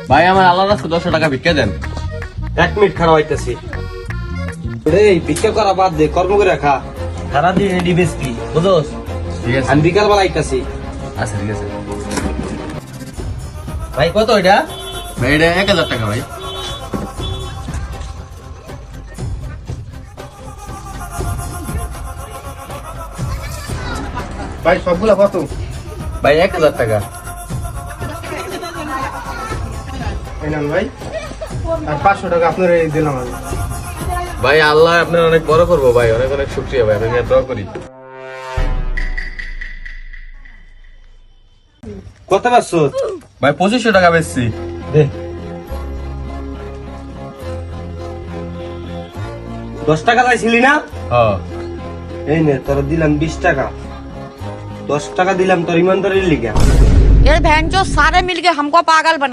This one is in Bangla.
ভাই আমার আল্লাহ রাস্তা 10 টাকা ভিক্ষা দেন। 1 মিনিট খারাপ হইতেছি। এই ভিক্ষা করা বাদ দে, কর্ম করে রাখা। সারাদিন এডি বেসপি বুঝোস? ঠিক আছে আমি বিকাল বেলা আইতাছি। আচ্ছা ঠিক আছে ভাই কত এটা? ভাই এটা 1000 টাকা ভাই। ভাই সবগুলা কত? ভাই 1000 টাকা। এই নেন ভাই, আর 500 টাকা আপনার দিলাম আমি। ভাই আল্লাহ আপনার অনেক বড় করবো ভাই, অনেক অনেক শুকরিয়া ভাই, আমি দোয়া করি। কত পাচ্ছ? ভাই 2500 টাকা বেচছি। দে 10 টাকা চাইছিলি না? হ্যাঁ এই নে তোর দিলাম 20 টাকা। 10 টাকা দিলাম তোর ইমানদারির লিগা। ये बहन जो सारे मिलके हमको पागल बना